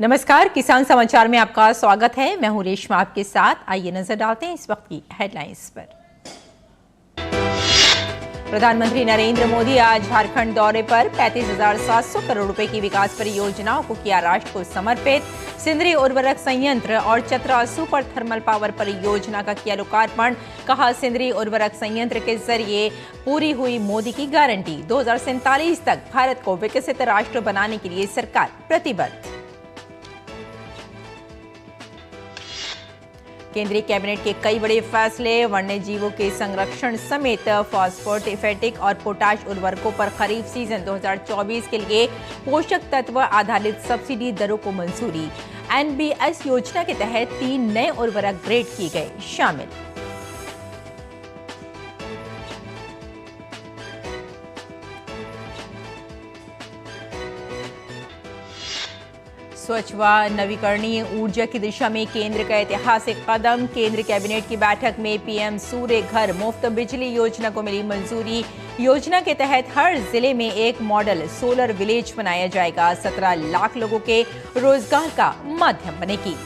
नमस्कार, किसान समाचार में आपका स्वागत है। मैं हूं रेशमा आपके साथ। आइए नजर डालते हैं इस वक्त की हेडलाइंस पर। प्रधानमंत्री नरेंद्र मोदी आज झारखंड दौरे पर 35,700 करोड़ रुपए की विकास परियोजनाओं को किया राष्ट्र को समर्पित। सिंदरी उर्वरक संयंत्र और चतरा सुपर थर्मल पावर परियोजना का किया लोकार्पण। कहा, सिंदरी उर्वरक संयंत्र के जरिए पूरी हुई मोदी की गारंटी। 2047 तक भारत को विकसित राष्ट्र बनाने के लिए सरकार प्रतिबद्ध। केंद्रीय कैबिनेट के कई बड़े फैसले। वन्य जीवों के संरक्षण समेत फॉस्फेटिक और पोटाश उर्वरकों पर खरीफ सीजन 2024 के लिए पोषक तत्व आधारित सब्सिडी दरों को मंजूरी। एनबीएस योजना के तहत 3 नए उर्वरक ग्रेड किए गए शामिल। स्वच्छ व नवीकरणीय ऊर्जा की दिशा में केंद्र का ऐतिहासिक कदम। केंद्र कैबिनेट की बैठक में पीएम सूर्य घर मुफ्त बिजली योजना को मिली मंजूरी। योजना के तहत हर जिले में एक मॉडल सोलर विलेज बनाया जाएगा। 17 लाख लोगों के रोजगार का माध्यम बनेगी।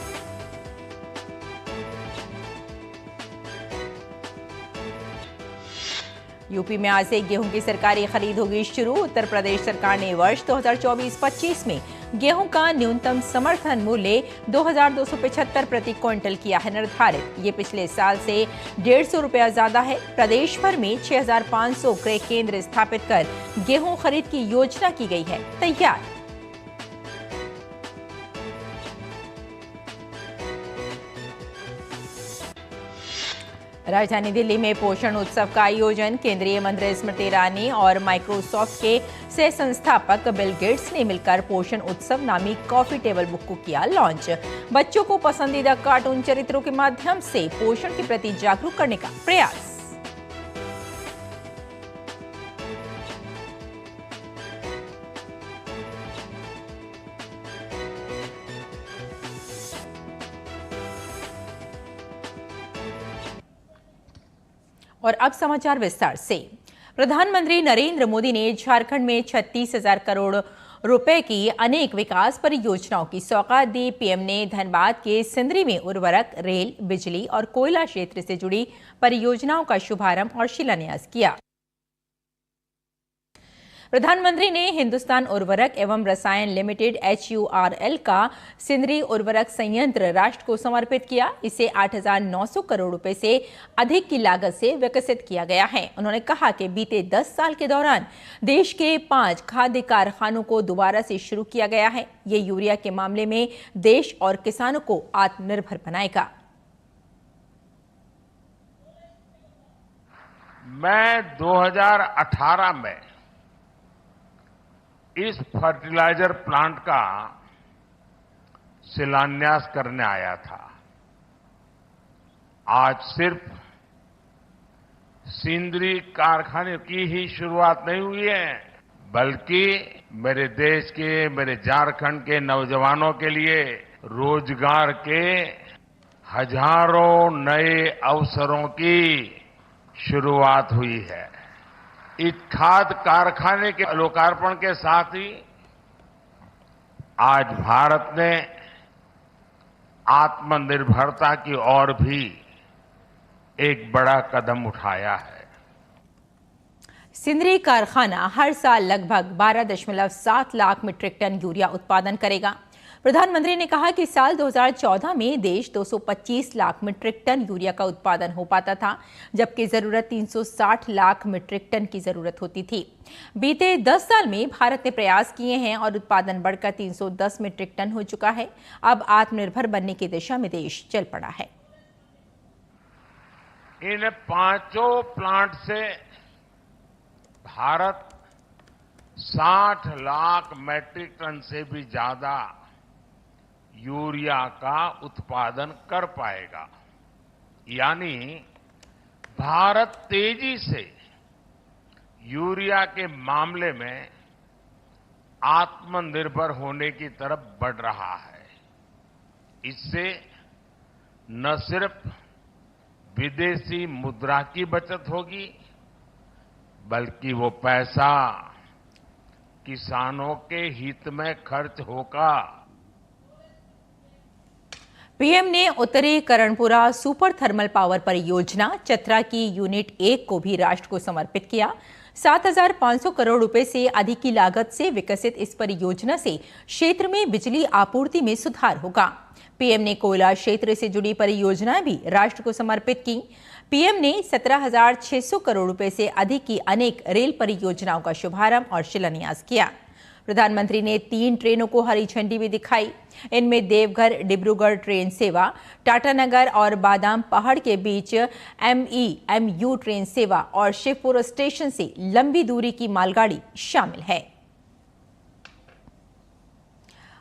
यूपी में आज से गेहूं की सरकारी खरीद होगी शुरू। उत्तर प्रदेश सरकार ने वर्ष 2024-25 में गेहूं का न्यूनतम समर्थन मूल्य 2,275 प्रति क्विंटल किया है निर्धारित। ये पिछले साल से 150 रुपया ज्यादा है। प्रदेश भर में 6,500 क्रय केंद्र स्थापित कर गेहूं खरीद की योजना की गई है तैयार। राजधानी दिल्ली में पोषण उत्सव का आयोजन। केंद्रीय मंत्री स्मृति ईरानी और माइक्रोसॉफ्ट के सह संस्थापक बिल गेट्स ने मिलकर पोषण उत्सव नामी कॉफी टेबल बुक को किया लॉन्च। बच्चों को पसंदीदा कार्टून चरित्रों के माध्यम से पोषण के प्रति जागरूक करने का प्रयास। और अब समाचार विस्तार से। प्रधानमंत्री नरेंद्र मोदी ने झारखंड में 36,000 करोड़ रुपए की अनेक विकास परियोजनाओं की सौगात दी। पीएम ने धनबाद के सिंदरी में उर्वरक, रेल, बिजली और कोयला क्षेत्र से जुड़ी परियोजनाओं का शुभारंभ और शिलान्यास किया। प्रधानमंत्री ने हिंदुस्तान उर्वरक एवं रसायन लिमिटेड HURL का सिंदरी उर्वरक संयंत्र राष्ट्र को समर्पित किया। इसे 8,900 करोड़ रुपए से अधिक की लागत से विकसित किया गया है। उन्होंने कहा कि बीते 10 साल के दौरान देश के 5 खाद्य कारखानों को दोबारा से शुरू किया गया है। ये यूरिया के मामले में देश और किसानों को आत्मनिर्भर बनाएगा। मैं 2018 में इस फर्टिलाइजर प्लांट का शिलान्यास करने आया था। आज सिर्फ सिंदरी कारखाने की ही शुरुआत नहीं हुई है, बल्कि मेरे देश के, मेरे झारखंड के नौजवानों के लिए रोजगार के हजारों नए अवसरों की शुरुआत हुई है। इस खाद कारखाने के लोकार्पण के साथ ही आज भारत ने आत्मनिर्भरता की ओर भी एक बड़ा कदम उठाया है। सिंदरी कारखाना हर साल लगभग 12.7 लाख मीट्रिक टन यूरिया उत्पादन करेगा। प्रधानमंत्री ने कहा कि साल 2014 में देश 225 लाख मीट्रिक टन यूरिया का उत्पादन हो पाता था, जबकि जरूरत 360 लाख मीट्रिक टन की जरूरत होती थी। बीते 10 साल में भारत ने प्रयास किए हैं और उत्पादन बढ़कर 310 मीट्रिक टन हो चुका है। अब आत्मनिर्भर बनने की दिशा में देश चल पड़ा है। इन 5 प्लांट से भारत 60 लाख मैट्रिक टन से भी ज्यादा यूरिया का उत्पादन कर पाएगा। यानी भारत तेजी से यूरिया के मामले में आत्मनिर्भर होने की तरफ बढ़ रहा है। इससे न सिर्फ विदेशी मुद्रा की बचत होगी, बल्कि वो पैसा किसानों के हित में खर्च होगा। पीएम ने उत्तरी करणपुरा सुपर थर्मल पावर परियोजना चतरा की यूनिट 1 को भी राष्ट्र को समर्पित किया। 7,500 करोड़ रुपए से अधिक की लागत से विकसित इस परियोजना से क्षेत्र में बिजली आपूर्ति में सुधार होगा। पीएम ने कोयला क्षेत्र से जुड़ी परियोजनाएं भी राष्ट्र को समर्पित की। पीएम ने 17,600 करोड़ रुपए से अधिक की अनेक रेल परियोजनाओं का शुभारंभ और शिलान्यास किया। प्रधानमंत्री ने 3 ट्रेनों को हरी झंडी भी दिखाई। इनमें देवघर डिब्रूगढ़ ट्रेन सेवा, टाटानगर और बादाम पहाड़ के बीच MEMU ट्रेन सेवा और शिवपुर स्टेशन से लंबी दूरी की मालगाड़ी शामिल है।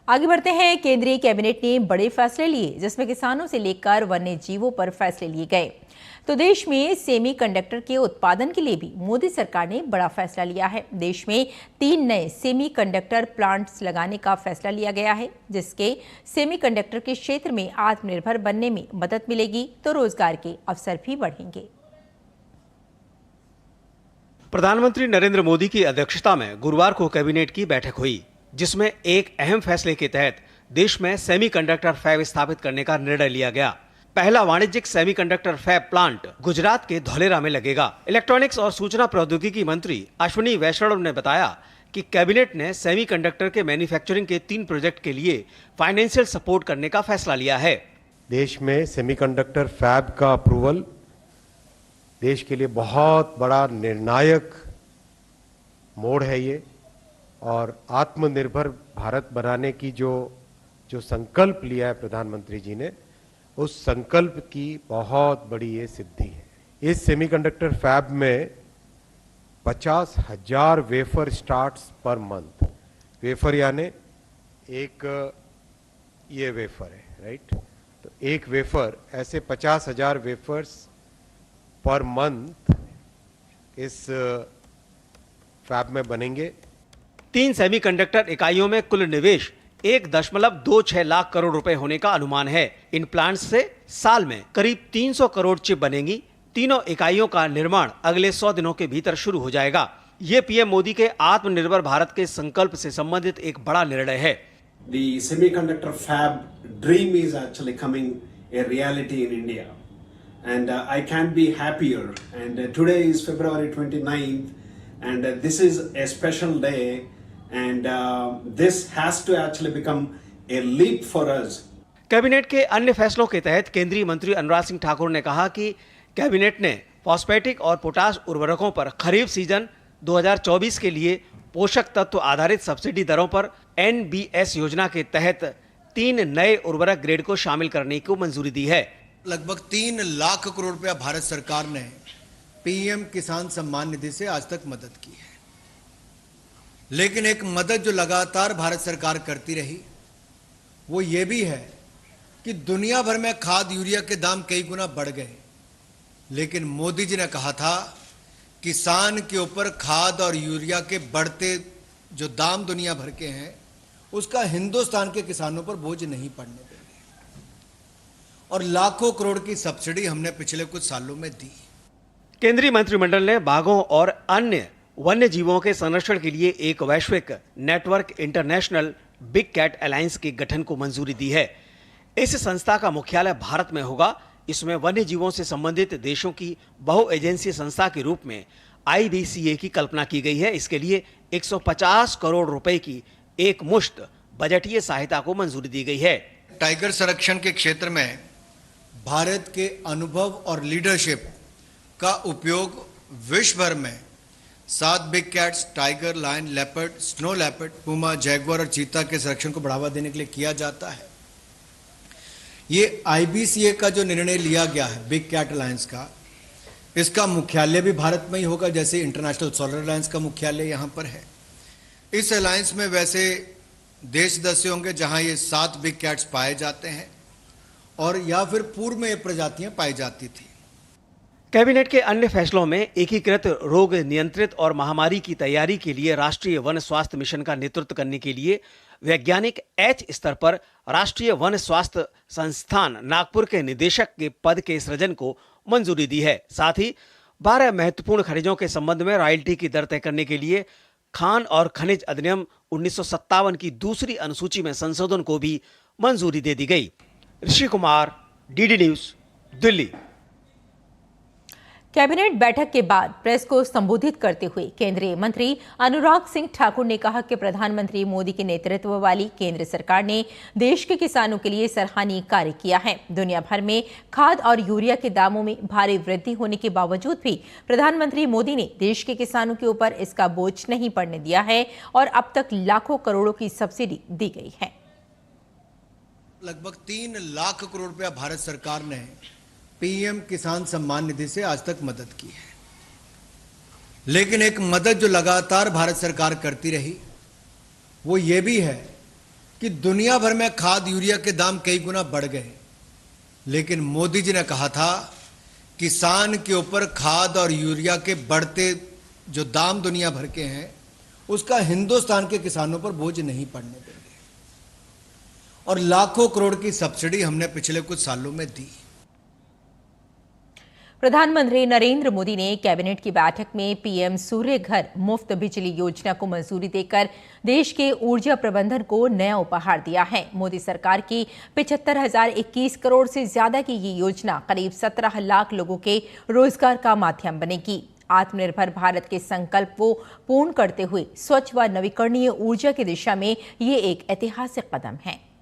आगे बढ़ते हैं। केंद्रीय कैबिनेट ने बड़े फैसले लिए, जिसमें किसानों से लेकर वन्य जीवों पर फैसले लिए गए। तो देश में सेमीकंडक्टर के उत्पादन के लिए भी मोदी सरकार ने बड़ा फैसला लिया है। देश में 3 नए सेमीकंडक्टर प्लांट्स लगाने का फैसला लिया गया है, जिसके सेमीकंडक्टर के क्षेत्र में आत्मनिर्भर बनने में मदद मिलेगी तो रोजगार के अवसर भी बढ़ेंगे। प्रधानमंत्री नरेंद्र मोदी की अध्यक्षता में गुरुवार को कैबिनेट की बैठक हुई, जिसमें एक अहम फैसले के तहत देश में सेमीकंडक्टर फैब स्थापित करने का निर्णय लिया गया। पहला वाणिज्यिक सेमीकंडक्टर फैब प्लांट गुजरात के धौलेरा में लगेगा। इलेक्ट्रॉनिक्स और सूचना प्रौद्योगिकी मंत्री अश्विनी वैष्णव ने बताया कि कैबिनेट ने सेमीकंडक्टर के मैन्युफैक्चरिंग के 3 प्रोजेक्ट के लिए फाइनेंशियल सपोर्ट करने का फैसला लिया है। देश में सेमीकंडक्टर फैब का अप्रूवल देश के लिए बहुत बड़ा निर्णायक मोड़ है ये, और आत्मनिर्भर भारत बनाने की जो संकल्प लिया है प्रधानमंत्री जी ने, उस संकल्प की बहुत बड़ी ये सिद्धि है। इस सेमीकंडक्टर फैब में 50,000 wafer starts per month. Wafer यानी एक ये वेफर है, राइट? तो एक वेफर, ऐसे 50,000 वेफर्स पर मंथ इस फैब में बनेंगे। 3 सेमीकंडक्टर इकाइयों में कुल निवेश 1.26 लाख करोड़ रुपए होने का अनुमान है। इन प्लांट्स से साल में करीब 300 करोड़ चिप बनेंगी। तीनों इकाइयों का निर्माण अगले 100 दिनों के भीतर शुरू हो जाएगा। ये पीएम मोदी के आत्मनिर्भर भारत के संकल्प से संबंधित एक बड़ा निर्णय है। The semiconductor fab dream is actually coming a reality in India, and I can't be happier. And today is February 29th, and this is a special day. And this has to actually become a leap for us. Cabinet के अन्य फैसलों के तहत केंद्रीय मंत्री अनुराग सिंह ठाकुर ने कहा कि कैबिनेट ने फॉस्फेटिक और पोटाश उर्वरकों पर खरीफ सीजन 2024 के लिए पोषक तत्व आधारित सब्सिडी दरों पर NBS योजना के तहत 3 नए उर्वरक ग्रेड को शामिल करने को मंजूरी दी है। लगभग 3 लाख करोड़ रुपया भारत सरकार ने पीएम किसान सम्मान निधि से आज तक मदद की है। लेकिन एक मदद जो लगातार भारत सरकार करती रही वो ये भी है कि दुनिया भर में खाद यूरिया के दाम कई गुना बढ़ गए, लेकिन मोदी जी ने कहा था किसान के ऊपर खाद और यूरिया के बढ़ते जो दाम दुनिया भर के हैं उसका हिंदुस्तान के किसानों पर बोझ नहीं पड़ने देंगे। और लाखों करोड़ की सब्सिडी हमने पिछले कुछ सालों में दी। केंद्रीय मंत्रिमंडल ने बाघों और अन्य वन्य जीवों के संरक्षण के लिए एक वैश्विक network international big cat alliance के गठन को मंजूरी दी है। इस संस्था का मुख्यालय भारत में होगा। इसमें वन्य जीवों से संबंधित देशों की बहु एजेंसी संस्था के रूप में IBCA की कल्पना की गई है। इसके लिए 150 करोड़ रुपए की एक मुश्त बजटीय सहायता को मंजूरी दी गई है। टाइगर संरक्षण के क्षेत्र में भारत के अनुभव और लीडरशिप का उपयोग विश्व भर में 7 big cats tiger, lion, leopard, snow leopard, puma, jaguar और चीता के संरक्षण को बढ़ावा देने के लिए किया जाता है। ये IBCA का जो निर्णय लिया गया है बिग कैट अलायंस का, इसका मुख्यालय भी भारत में ही होगा, जैसे इंटरनेशनल सोलर अलायंस का मुख्यालय यहाँ पर है। इस अलायंस में वैसे देश सदस्य होंगे जहां ये 7 बिग कैट्स पाए जाते हैं और या फिर पूर्व में ये प्रजातियां पाई जाती थी। कैबिनेट के अन्य फैसलों में एकीकृत रोग नियंत्रित और महामारी की तैयारी के लिए राष्ट्रीय वन स्वास्थ्य मिशन का नेतृत्व करने के लिए वैज्ञानिक H स्तर पर राष्ट्रीय वन स्वास्थ्य संस्थान नागपुर के निदेशक के पद के सृजन को मंजूरी दी है। साथ ही 12 महत्वपूर्ण खनिजों के संबंध में रॉयल्टी की दर तय करने के लिए खान और खनिज अधिनियम 1957 की दूसरी अनुसूची में संशोधन को भी मंजूरी दे दी गई। Rishi Kumar, DD news, Delhi. Cabinet बैठक के बाद प्रेस को संबोधित करते हुए केंद्रीय मंत्री अनुराग सिंह ठाकुर ने कहा कि प्रधानमंत्री मोदी के नेतृत्व वाली केंद्र सरकार ने देश के किसानों के लिए सराहनीय कार्य किया है। दुनिया भर में खाद और यूरिया के दामों में भारी वृद्धि होने के बावजूद भी प्रधानमंत्री मोदी ने देश के किसानों के ऊपर इसका बोझ नहीं पड़ने दिया है और अब तक लाखों करोड़ों की सब्सिडी दी गई है। लगभग 3 लाख करोड़ रुपया भारत सरकार ने पीएम किसान सम्मान निधि से आज तक मदद की है। लेकिन एक मदद जो लगातार भारत सरकार करती रही वो ये भी है कि दुनिया भर में खाद यूरिया के दाम कई गुना बढ़ गए, लेकिन मोदी जी ने कहा था किसान के ऊपर खाद और यूरिया के बढ़ते जो दाम दुनिया भर के हैं उसका हिंदुस्तान के किसानों पर बोझ नहीं पड़ने देंगे, और लाखों करोड़ की सब्सिडी हमने पिछले कुछ सालों में दी। प्रधानमंत्री नरेंद्र मोदी ने कैबिनेट की बैठक में पीएम सूर्य घर मुफ्त बिजली योजना को मंजूरी देकर देश के ऊर्जा प्रबंधन को नया उपहार दिया है। मोदी सरकार की 75,021 करोड़ से ज्यादा की ये योजना करीब 17 लाख लोगों के रोजगार का माध्यम बनेगी। आत्मनिर्भर भारत के संकल्प को पूर्ण करते हुए स्वच्छ व नवीकरणीय ऊर्जा की दिशा में ये एक ऐतिहासिक कदम है।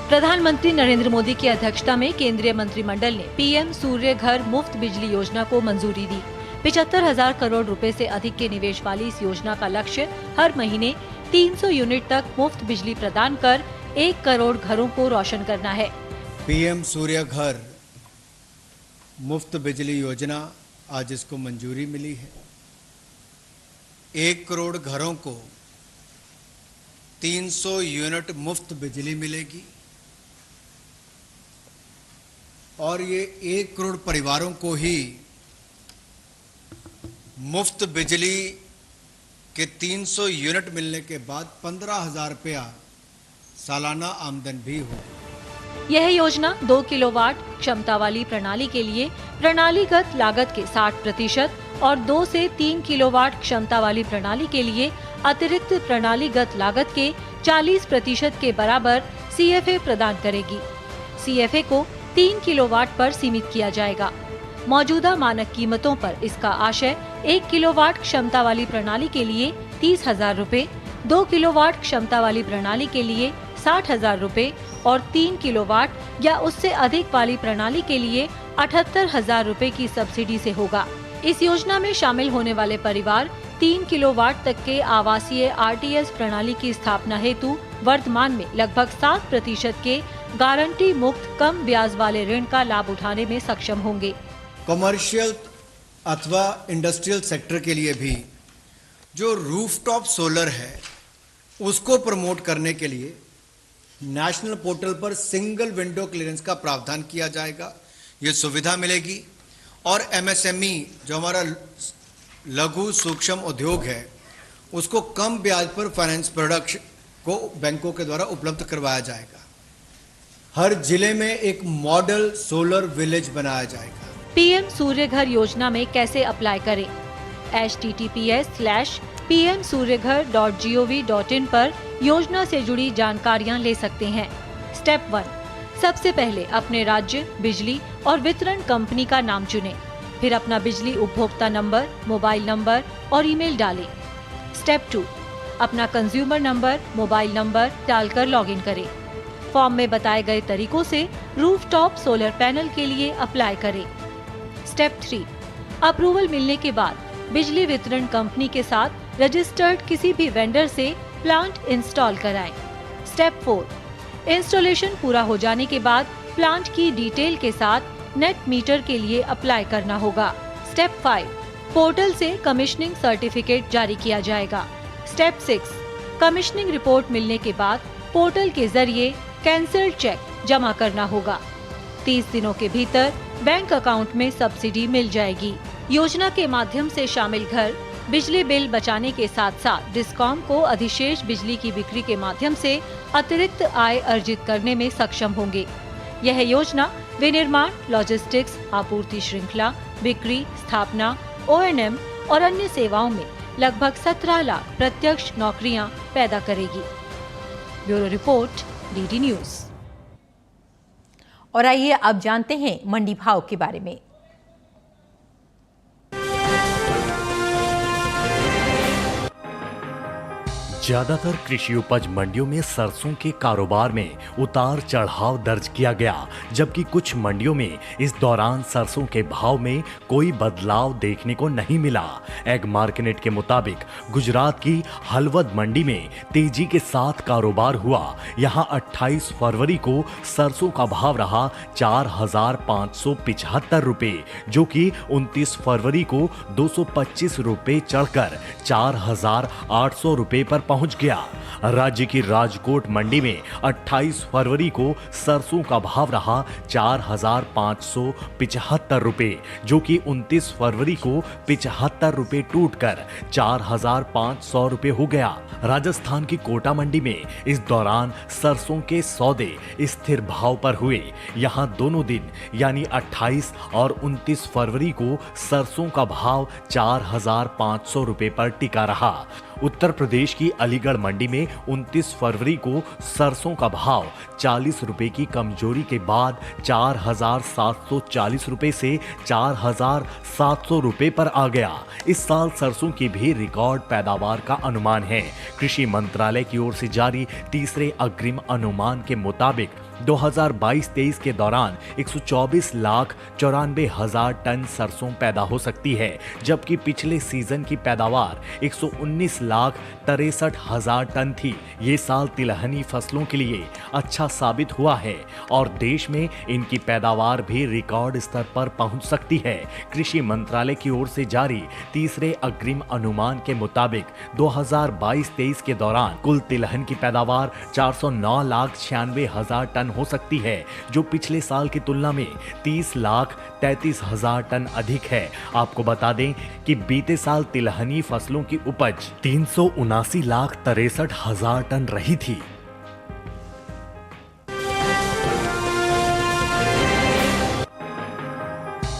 प्रधानमंत्री नरेंद्र मोदी की अध्यक्षता में केंद्रीय मंत्रिमंडल ने पीएम सूर्य घर मुफ्त बिजली योजना को मंजूरी दी। 75,000 करोड़ रुपए से अधिक के निवेश वाली इस योजना का लक्ष्य हर महीने 300 यूनिट तक मुफ्त बिजली प्रदान कर 1 करोड़ घरों को रोशन करना है। पीएम सूर्य घर मुफ्त बिजली योजना आज इसको मंजूरी मिली है। 1 करोड़ घरों को 300 यूनिट मुफ्त बिजली मिलेगी और ये 1 करोड़ परिवारों को ही मुफ्त बिजली के 300 यूनिट मिलने के बाद 15,000 रुपया सालाना आमदन भी होगी। यह योजना 2 किलोवाट क्षमता वाली प्रणाली के लिए प्रणालीगत लागत के 60% और 2 से 3 किलोवाट क्षमता वाली प्रणाली के लिए अतिरिक्त प्रणालीगत लागत के 40% के बराबर CFA प्रदान करेगी। CFA को 3 किलोवाट पर सीमित किया जाएगा। मौजूदा मानक कीमतों पर इसका आशय 1 किलोवाट क्षमता वाली प्रणाली के लिए 30,000 रुपए, 2 किलोवाट क्षमता वाली प्रणाली के लिए 60,000 रुपए और 3 किलोवाट या उससे अधिक वाली प्रणाली के लिए 78,000 रुपए की सब्सिडी से होगा। इस योजना में शामिल होने वाले परिवार 3 किलोवाट तक के आवासीय RTS प्रणाली की स्थापना हेतु वर्तमान में लगभग 7% के गारंटी मुक्त कम ब्याज वाले ऋण का लाभ उठाने में सक्षम होंगे। कमर्शियल अथवा इंडस्ट्रियल सेक्टर के लिए भी जो रूफटॉप सोलर है उसको प्रमोट करने के लिए नेशनल पोर्टल पर सिंगल विंडो क्लियरेंस का प्रावधान किया जाएगा। ये सुविधा मिलेगी और MSME जो हमारा लघु सूक्ष्म उद्योग है उसको कम ब्याज पर फाइनेंस प्रोडक्ट को बैंकों के द्वारा उपलब्ध करवाया जाएगा। हर जिले में एक मॉडल सोलर विलेज बनाया जाएगा। पीएम सूर्य घर योजना में कैसे अप्लाई करें? https:/pmsuryaghar.gov.in पर योजना से जुड़ी जानकारियां ले सकते हैं। स्टेप 1, सबसे पहले अपने राज्य, बिजली और वितरण कंपनी का नाम चुनें। फिर अपना बिजली उपभोक्ता नंबर, मोबाइल नंबर और ईमेल डालें। स्टेप 2, अपना कंज्यूमर नंबर, मोबाइल नंबर डालकर लॉगिन करें। फॉर्म में बताए गए तरीकों से रूफटॉप सोलर पैनल के लिए अप्लाई करें। स्टेप 3, अप्रूवल मिलने के बाद बिजली वितरण कंपनी के साथ रजिस्टर्ड किसी भी वेंडर से प्लांट इंस्टॉल कराएं। स्टेप 4, इंस्टॉलेशन पूरा हो जाने के बाद प्लांट की डिटेल के साथ नेट मीटर के लिए अप्लाई करना होगा। स्टेप 5, पोर्टल से कमिश्निंग सर्टिफिकेट जारी किया जाएगा। स्टेप 6, कमिश्निंग रिपोर्ट मिलने के बाद पोर्टल के जरिए कैंसिल्ड चेक जमा करना होगा। 30 दिनों के भीतर बैंक अकाउंट में सब्सिडी मिल जाएगी। योजना के माध्यम से शामिल घर बिजली बिल बचाने के साथ साथ डिस्कॉम को अधिशेष बिजली की बिक्री के माध्यम से अतिरिक्त आय अर्जित करने में सक्षम होंगे। यह योजना विनिर्माण, लॉजिस्टिक्स, आपूर्ति श्रृंखला, बिक्री, स्थापना, O&M और अन्य सेवाओं में लगभग 17 लाख प्रत्यक्ष नौकरियां पैदा करेगी। Bureau report, DD news. और आइए अब जानते हैं मंडी भाव के बारे में। ज्यादातर कृषि उपज मंडियों में सरसों के कारोबार में उतार चढ़ाव दर्ज किया गया, जबकि कुछ मंडियों में इस दौरान सरसों के भाव में कोई बदलाव देखने को नहीं मिला। एग मार्केट के मुताबिक गुजरात की हलवद मंडी में तेजी के साथ कारोबार हुआ। यहां 28 फरवरी को सरसों का भाव रहा 4,575 रुपए, जो कि 29 फरवरी को 225 रुपए चढ़कर 4,800 रुपए पर पहुंच गया। राज्य की राजकोट मंडी में 28 फरवरी को सरसों का भाव रहा 4,575 रुपए, जो कि 29 फरवरी को 75 रुपए टूटकर 4,500 रुपए हो गया। राजस्थान की कोटा मंडी में इस दौरान सरसों के सौदे स्थिर भाव पर हुए। यहां दोनों दिन यानी 28 और 29 फरवरी को सरसों का भाव 4,500 रुपए पर टिका रहा। उत्तर प्रदेश की अलीगढ़ मंडी में 29 फरवरी को सरसों का भाव 40 रुपए की कमजोरी के बाद 4,740 रुपए से 4,700 रुपए पर आ गया। इस साल सरसों की भी रिकॉर्ड पैदावार का अनुमान है। कृषि मंत्रालय की ओर से जारी तीसरे अग्रिम अनुमान के मुताबिक 2022-23 के दौरान 124,94,000 टन सरसों पैदा हो सकती है, जबकि पिछले सीजन की पैदावार 119,63,000 टन थी। ये साल तिलहनी फसलों के लिए अच्छा साबित हुआ है और देश में इनकी पैदावार भी रिकॉर्ड स्तर पर पहुंच सकती है। कृषि मंत्रालय की ओर से जारी तीसरे अग्रिम अनुमान के मुताबिक 2022-23 के दौरान कुल तिलहन की पैदावार 409,96,000 टन हो सकती है, जो पिछले साल की तुलना में 30,33,000 टन अधिक है। आपको बता दें कि बीते साल तिलहनी फसलों की उपज 379,63,000 टन रही थी।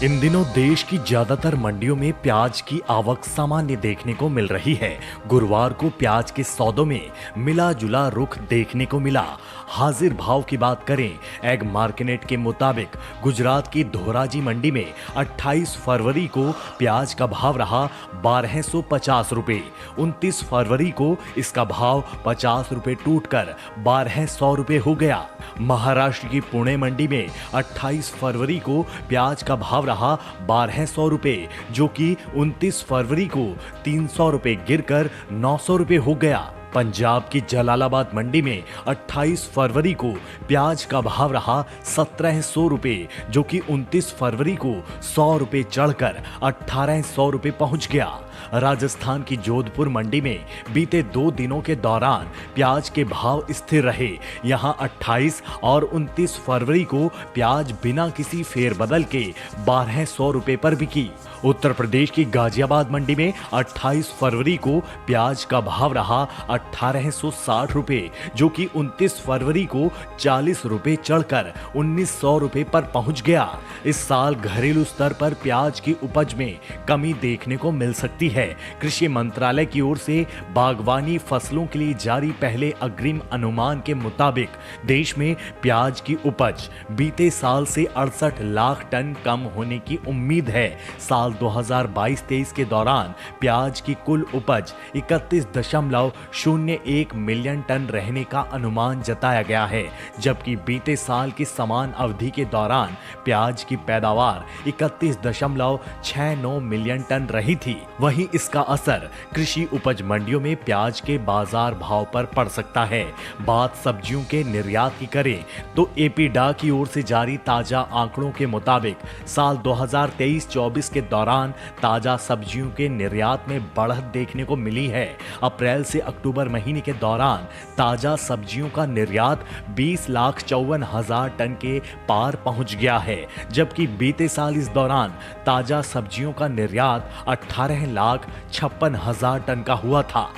इन दिनों देश की ज्यादातर मंडियों में प्याज की आवक सामान्य देखने को मिल रही है। गुरुवार को प्याज के सौदों में मिला जुला रुख देखने को मिला। हाजिर भाव की बात करें, एग मार्केट के मुताबिक गुजरात की धोराजी मंडी में 28 फरवरी को प्याज का भाव रहा 1,250 रुपए। 29 फरवरी को इसका भाव 50 रुपए टूटकर 1,200 रुपए हो गया। महाराष्ट्र की पुणे मंडी में 28 फरवरी को प्याज का भाव रहा 1,200 रुपए, जो कि 29 फरवरी को 300 रुपए गिरकर 900 रुपए हो गया। पंजाब की जलालाबाद मंडी में 28 फरवरी को प्याज का भाव रहा 1,700 रुपए, जो कि 29 फरवरी को 100 रुपए चढ़कर 1,800 रुपए पहुंच गया। राजस्थान की जोधपुर मंडी में बीते 2 दिनों के दौरान प्याज के भाव स्थिर रहे। यहां 28 और 29 फरवरी को प्याज बिना किसी फेरबदल के 1,200 रुपए पर बिकी। उत्तर प्रदेश की गाजियाबाद मंडी में 28 फरवरी को प्याज का भाव रहा 1,860 रुपए, जो कि 29 फरवरी को 40 रुपए चढ़कर 1,900 रुपए पर पहुंच गया। इस साल घरेलू स्तर पर प्याज की उपज में कमी देखने को मिल सकती है। कृषि मंत्रालय की ओर से बागवानी फसलों के लिए जारी पहले अग्रिम अनुमान के मुताबिक देश में प्याज की उपज बीते साल से 68 लाख टन कम होने की उम्मीद है। साल 2022-23 के दौरान प्याज की कुल उपज 31.01 मिलियन टन रहने का अनुमान जताया गया है, जबकि बीते साल की समान अवधि के दौरान प्याज की पैदावार 31.69 मिलियन टन रही थी। वहीं इसका असर कृषि उपज मंडियों में प्याज के बाजार भाव पर पड़ सकता है। बात सब्जियों के निर्यात की करें तो एपीडा की ओर से जारी ताजा आंकड़ों के मुताबिक साल 2023-24 के दौरान ताजा सब्जियों के निर्यात में बढ़त देखने को मिली है। अप्रैल से अक्टूबर महीने के दौरान ताजा सब्जियों का निर्यात 20,54,000 टन के पार पहुंच गया है, जबकि बीते साल इस दौरान ताजा सब्जियों का निर्यात 18,56,000 टन का हुआ था।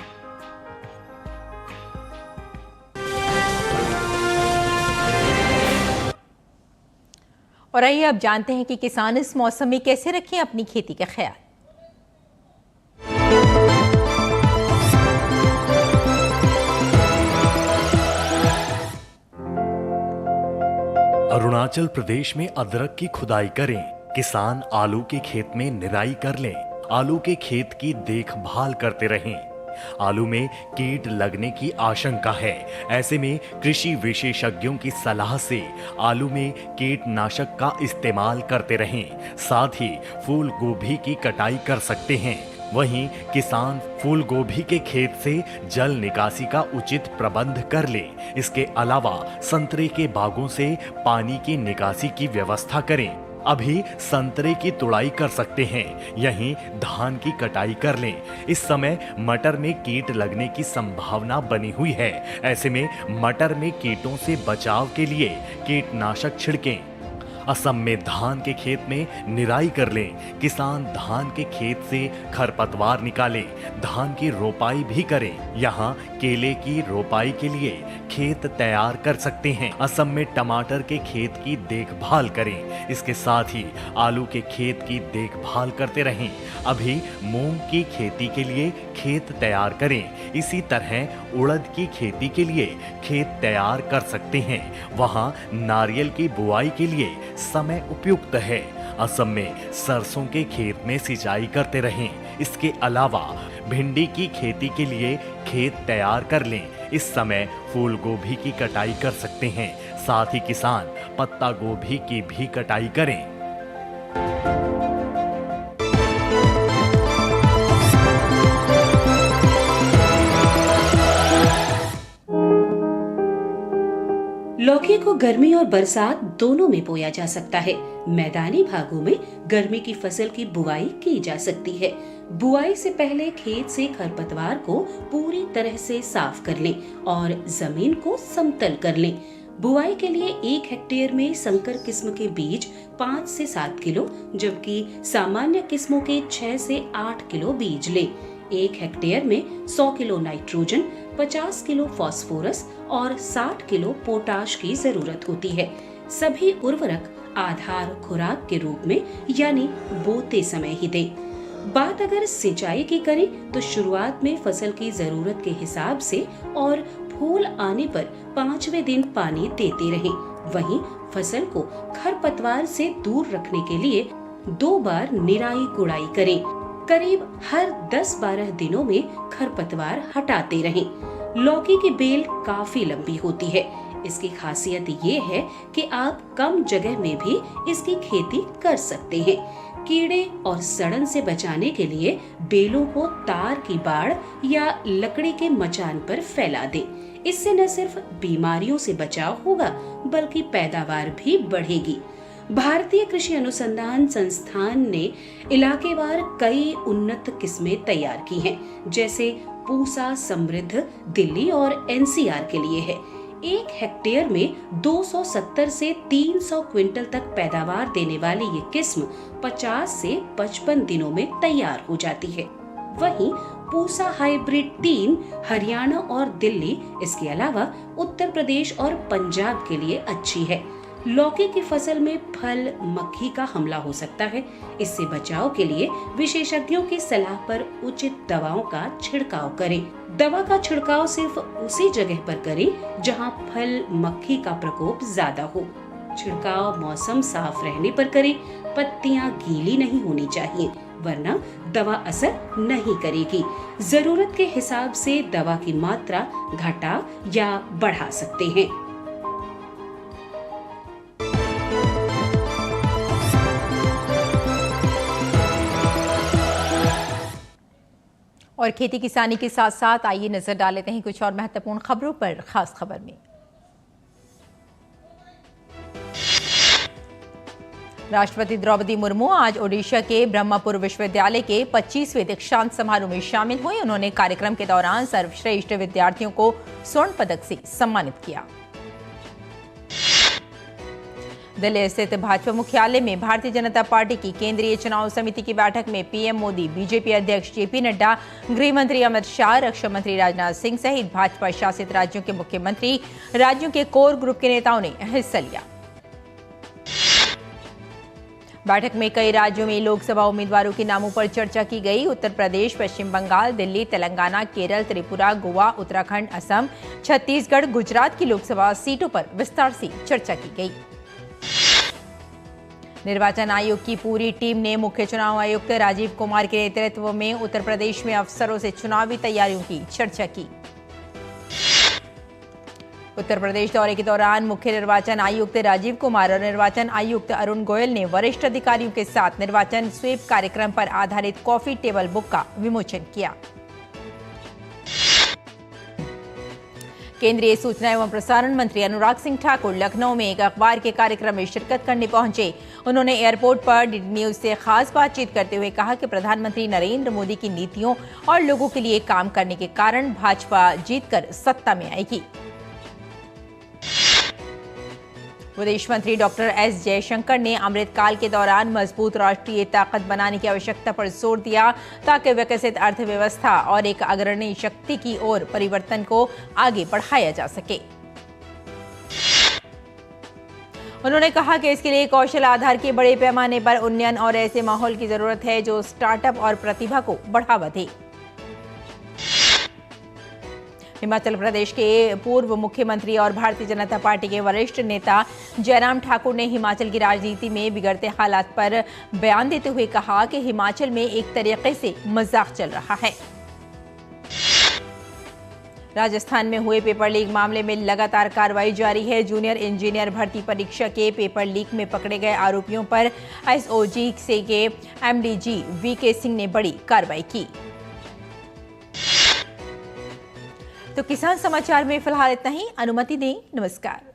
और आइए अब जानते हैं कि किसान इस मौसम में कैसे रखें अपनी खेती का ख्याल। अरुणाचल हिमाचल प्रदेश में अदरक की खुदाई करें। किसान आलू के खेत में निराई कर लें। आलू के खेत की देखभाल करते रहें। आलू में कीट लगने की आशंका है। ऐसे में कृषि विशेषज्ञों की सलाह से आलू में कीटनाशक का इस्तेमाल करते रहें। साथ ही फूल गोभी की कटाई कर सकते हैं। वहीं किसान फूल गोभी के खेत से जल निकासी का उचित प्रबंध कर ले। इसके अलावा संतरे के बागों से पानी की निकासी की व्यवस्था करें। अभी संतरे की तुड़ाई कर सकते हैं, यहीं धान की कटाई कर लें। इस समय मटर में कीट लगने की संभावना बनी हुई है। ऐसे में मटर में कीटों से बचाव के लिए कीटनाशक छिड़कें। असम में धान के खेत में निराई कर लें। किसान धान के खेत से खरपतवार निकालें। धान की रोपाई भी करें। यहाँ केले की रोपाई के लिए खेत तैयार कर सकते हैं। असम में टमाटर के खेत की देखभाल करें। इसके साथ ही आलू के खेत की देखभाल करते रहें। अभी मूंग की खेती के लिए खेत तैयार करें। इसी तरह उड़द की खेती के लिए खेत तैयार कर सकते हैं। वहाँ नारियल की बुआई के लिए समय उपयुक्त है। असम में सरसों के खेत में सिंचाई करते रहें। इसके अलावा भिंडी की खेती के लिए खेत तैयार कर लें। इस समय फूल गोभी की कटाई कर सकते हैं। साथ ही किसान पत्ता गोभी की भी कटाई करें। लौकी को गर्मी और बरसात दोनों में बोया जा सकता है। मैदानी भागों में गर्मी की फसल की बुआई की जा सकती है। बुआई से पहले खेत से खरपतवार को पूरी तरह से साफ कर लें और जमीन को समतल कर लें। बुआई के लिए 1 हेक्टेयर में संकर किस्म के बीज 5 से 7 किलो, जबकि सामान्य किस्मों के 6 से 8 किलो बीज लें। 1 हेक्टेयर में 100 किलो नाइट्रोजन, 50 किलो फास्फोरस और 60 किलो पोटाश की जरूरत होती है। सभी उर्वरक आधार खुराक के रूप में यानी बोते समय ही दें। बात अगर सिंचाई की करें तो शुरुआत में फसल की जरूरत के हिसाब से और फूल आने पर 5वें दिन पानी देते रहें। वहीं फसल को खरपतवार से दूर रखने के लिए 2 बार निराई गुड़ाई करें। करीब हर 10-12 दिनों में खरपतवार हटाते रहें। लौकी की बेल काफी लंबी होती है। इसकी खासियत ये है कि आप कम जगह में भी इसकी खेती कर सकते हैं। कीड़े और सड़न से बचाने के लिए बेलों को तार की बाड़ या लकड़ी के मचान पर फैला दें। इससे न सिर्फ बीमारियों से बचाव होगा बल्कि पैदावार भी बढ़ेगी। भारतीय कृषि अनुसंधान संस्थान ने इलाकेवार कई उन्नत किस्में तैयार की हैं, जैसे पूसा समृद्ध दिल्ली और एनसीआर के लिए है। 1 हेक्टेयर में 270 से 300 क्विंटल तक पैदावार देने वाली ये किस्म 50 से 55 दिनों में तैयार हो जाती है। वहीं पूसा हाइब्रिड 3 हरियाणा और दिल्ली, इसके अलावा उत्तर प्रदेश और पंजाब के लिए अच्छी है। लौकी की फसल में फल मक्खी का हमला हो सकता है। इससे बचाव के लिए विशेषज्ञों की सलाह पर उचित दवाओं का छिड़काव करें। दवा का छिड़काव सिर्फ उसी जगह पर करें जहां फल मक्खी का प्रकोप ज्यादा हो। छिड़काव मौसम साफ रहने पर करें। पत्तियां गीली नहीं होनी चाहिए, वरना दवा असर नहीं करेगी। जरूरत के हिसाब से दवा की मात्रा घटा या बढ़ा सकते हैं। और खेती किसानी के साथ साथ आइए नजर डाल लेते हैं कुछ और महत्वपूर्ण खबरों पर। खास खबर में राष्ट्रपति द्रौपदी मुर्मू आज ओडिशा के ब्रह्मपुर विश्वविद्यालय के 25वें दीक्षांत समारोह में शामिल हुई। उन्होंने कार्यक्रम के दौरान सर्वश्रेष्ठ विद्यार्थियों को स्वर्ण पदक से सम्मानित किया। दिल्ली स्थित भाजपा मुख्यालय में भारतीय जनता पार्टी की केंद्रीय चुनाव समिति की बैठक में पीएम मोदी, बीजेपी अध्यक्ष जेपी नड्डा, गृह मंत्री अमित शाह, रक्षा मंत्री राजनाथ सिंह सहित भाजपा शासित राज्यों के मुख्यमंत्री, राज्यों के कोर ग्रुप के नेताओं ने हिस्सा लिया। बैठक में कई राज्यों में लोकसभा उम्मीदवारों के नामों पर चर्चा की गई। उत्तर प्रदेश, पश्चिम बंगाल, दिल्ली, तेलंगाना, केरल, त्रिपुरा, गोवा, उत्तराखंड, असम, छत्तीसगढ़, गुजरात की लोकसभा सीटों पर विस्तार से चर्चा की गई। निर्वाचन आयोग की पूरी टीम ने मुख्य चुनाव आयुक्त राजीव कुमार के नेतृत्व में उत्तर प्रदेश में अफसरों से चुनावी तैयारियों की चर्चा की। उत्तर प्रदेश दौरे के दौरान मुख्य निर्वाचन आयुक्त राजीव कुमार और निर्वाचन आयुक्त अरुण गोयल ने वरिष्ठ अधिकारियों के साथ निर्वाचन स्वीप कार्यक्रम पर आधारित कॉफी टेबल बुक का विमोचन किया। केंद्रीय सूचना एवं प्रसारण मंत्री अनुराग सिंह ठाकुर लखनऊ में एक अखबार के कार्यक्रम में शिरकत करने पहुंचे। उन्होंने एयरपोर्ट पर डीडी न्यूज से खास बातचीत करते हुए कहा कि प्रधानमंत्री नरेंद्र मोदी की नीतियों और लोगों के लिए काम करने के कारण भाजपा जीतकर सत्ता में आएगी। विदेश मंत्री डॉक्टर एस जयशंकर ने अमृतकाल के दौरान मजबूत राष्ट्रीय ताकत बनाने की आवश्यकता पर जोर दिया ताकि विकसित अर्थव्यवस्था और एक अग्रणी शक्ति की ओर परिवर्तन को आगे बढ़ाया जा सके। उन्होंने कहा कि इसके लिए कौशल आधार के बड़े पैमाने पर उन्नयन और ऐसे माहौल की जरूरत है जो स्टार्टअप और प्रतिभा को बढ़ावा दे। हिमाचल प्रदेश के पूर्व मुख्यमंत्री और भारतीय जनता पार्टी के वरिष्ठ नेता जयराम ठाकुर ने हिमाचल की राजनीति में बिगड़ते हालात पर बयान देते हुए कहा कि हिमाचल में एक तरीके से मजाक चल रहा है। राजस्थान में हुए पेपर लीक मामले में लगातार कार्रवाई जारी है। जूनियर इंजीनियर भर्ती परीक्षा के पेपर लीक में पकड़े गए आरोपियों पर एसओजी से के एमडीजी वीके सिंह ने बड़ी कार्रवाई की। तो किसान समाचार में फिलहाल इतना ही। अनुमति दें। नमस्कार।